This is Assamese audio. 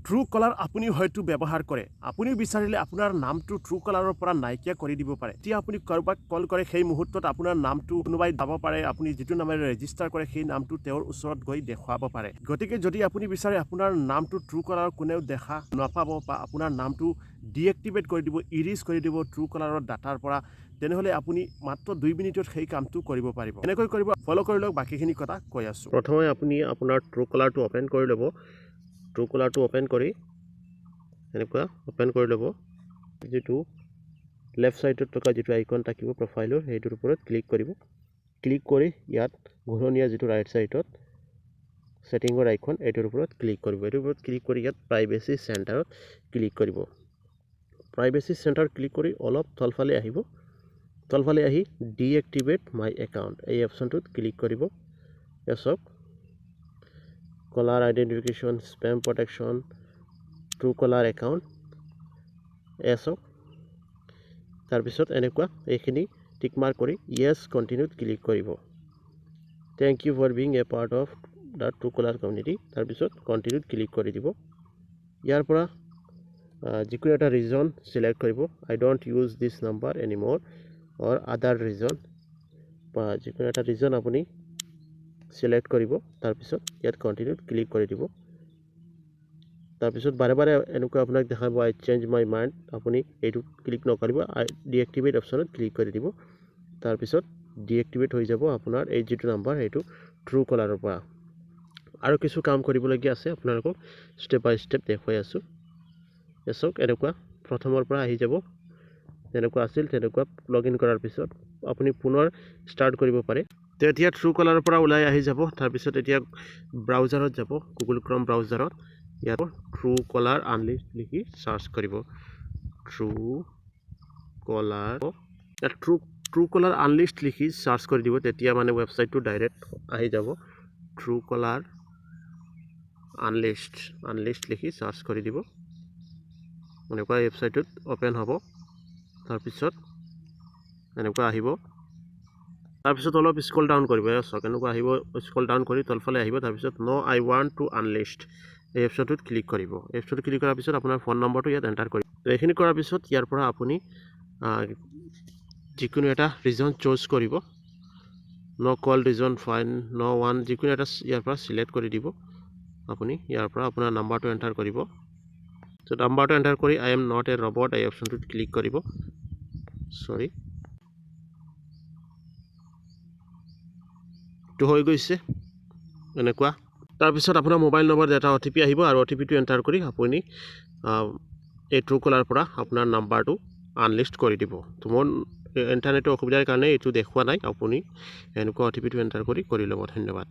ট্ৰু কলাৰ আপুনি হয়তো ব্যৱহাৰ কৰে আপুনি বিচাৰিলে আপোনাৰ নামটো ট্ৰু কলাৰৰ পৰা নাইকিয়া কৰি দিব পাৰে এতিয়া আপুনি কাৰোবাক কল কৰে সেই মুহূৰ্তত আপোনাৰ নামটো কোনোবাই যাব পাৰে আপুনি যিটো নামেৰে ৰেজিষ্টাৰ কৰে সেই নামটো তেওঁৰ ওচৰত গৈ দেখুৱাব পাৰে গতিকে যদি আপুনি বিচাৰে আপোনাৰ নামটো ট্ৰু কলাৰ কোনেও দেখা নাপাব বা আপোনাৰ নামটো ডিএক্টিভেট কৰি দিব ইৰিজ কৰি দিব ট্ৰু কলাৰৰ ডাটাৰ পৰা তেনেহলে আপুনি মাত্ৰ 2 মিনিটত সেই কামটো কৰিব পাৰিব এনেকৈ কৰিব ফলো কৰি লওক বাকিখিনি কথা কৈ আছো প্ৰথমে আপুনি আপোনাৰ ট্ৰু কলাৰটো ওপেন কৰি ল'ব ট্ৰু কলাৰটো ওপেন কৰি এনেকুৱা ওপেন কৰি ল'ব যেটো লেফট সাইডত থকা যেটো আইকন থাকিব প্ৰফাইলৰ হেইটোৰ ওপৰত ক্লিক কৰিব ক্লিক কৰি ইয়াত ঘূৰণীয়া যেটো ৰাইট সাইডত সেটিংৰ আইকন এটোৰ ওপৰত ক্লিক কৰিব এটোৰ ওপৰত ক্লিক কৰি ইয়াত প্ৰাইভেচি সেন্টাৰত ক্লিক কৰিব প্ৰাইভেচি সেন্টাৰ ক্লিক কৰি অলপ তলফালে আহিব তলফালে আহি ডিএক্টিভেট মাই একাউন্ট এই অপচনটোত ক্লিক কৰিব এছক caller identification spam protection Truecaller account এছক তাৰ পিছত এনেকুৱা এইখিনি টিক মাৰ্ক কৰি ইয়েস কন্টিনিউত ক্লিক কৰিব thank you for being a part of the Truecaller community তাৰ পিছত কন্টিনিউত ক্লিক কৰি দিব ইয়াৰ পৰা যিকোনো এটা ৰিজন সিলেক্ট কৰিব আই ডোন্ট ইউজ দিস নাম্বাৰ এনিমোৰ অৰ আদাৰ ৰিজন বা যিকোনো এটা ৰিজন আপুনি সিলেক্ট কৰিব তাৰ পিছত ইয়াত কন্টিনিউত ক্লিক কৰি দিব তাৰ পিছত বাৰে বাৰে এনেকুৱা আপোনাক দেখাব আই চেঞ্জ মাই মাইন্ড আপুনি এইটো ক্লিক নকৰিব ডিএক্টিভেট অপচনত ক্লিক কৰি দিব তাৰ পিছত ডিএক্টিভেট হৈ যাব আপোনাৰ এই যেটো নাম্বাৰ এইটো ট্ৰু কলাৰৰ পৰা আৰু কিছু কাম কৰিবলগীয়া আছে আপোনালোকক স্টেপ বাই স্টেপ দেখুৱাই আছো এছক এনেকুৱা প্ৰথমৰ পৰা আহি যাব তেনেকুৱা আছিল তেনেকুৱা লগইন কৰাৰ পিছত আপুনি পুনৰ ষ্টাৰ্ট কৰিব পাৰে তেতিয়া ট্ৰু কলাৰৰ পৰা ওলাই আহি যাব তাৰ পিছত এতিয়া ব্ৰাউজাৰত যাব গুগল ক্ৰম ব্ৰাউজাৰত ইয়াত ট্ৰু কলাৰ আনলিষ্ট লিখি সাৰ্চ কৰিব ট্ৰু কলাৰ ট্ৰু কলাৰ আনলিষ্ট লিখি সাৰ্চ কৰি দিব তেতিয়া মানে ওয়েবসাইটটো ডাইৰেক্ট আহি যাব ট্ৰু কলাৰ আনলিষ্ট লিখি সাৰ্চ কৰি দিব এনেকুৱা ওয়েবসাইটত ওপেন হ'ব তাৰ পিছত এনেকুৱা আহিব তাৰ পিছত অলপ স্ক্ৰল ডাউন কৰিব সক এনেকুৱা আহিব স্ক্ৰল ডাউন কৰি তলফালে আহিব তাৰ পিছত নো আই ওয়ান্ট টু আনলিষ্ট এই অপচনটোত ক্লিক কৰিব এই অপচনটোত ক্লিক কৰাৰ পিছত আপোনাৰ ফোন নম্বৰটো ইয়াত এন্টাৰ কৰিব তো এইখিনি কৰাৰ পিছত ইয়াৰ পৰা আপুনি যিকোনো এটা ৰিজন চুজ কৰিব নো কল ৰিজন ফাইন নো ওয়ান যিকোনো এটা ইয়াৰ পৰা সিলেক্ট কৰি দিব আপুনি ইয়াৰ পৰা আপোনাৰ নাম্বাৰটো এন্টাৰ কৰিব তো নাম্বাৰটো এন্টাৰ কৰি I am not a robot এই অপচনটোত ক্লিক কৰিব সৰি তো হৈ গৈছে এনেকুৱা তাৰ পিছত আপোনাৰ মোবাইল নম্বৰ এটা ওটিপি আহিব আৰু ওটিপিটো এন্টাৰ কৰি আপুনি এই ট্ৰু কলাৰ পৰা আপোনাৰ নাম্বাৰটো আনলিষ্ট কৰি দিব তো মোৰ ইন্টাৰনেটৰ অসুবিধাৰ কাৰণে এইটো দেখুৱা নাই আপুনি এনেকুৱা ওটিপিটো এন্টাৰ কৰি ল'ব ধন্যবাদ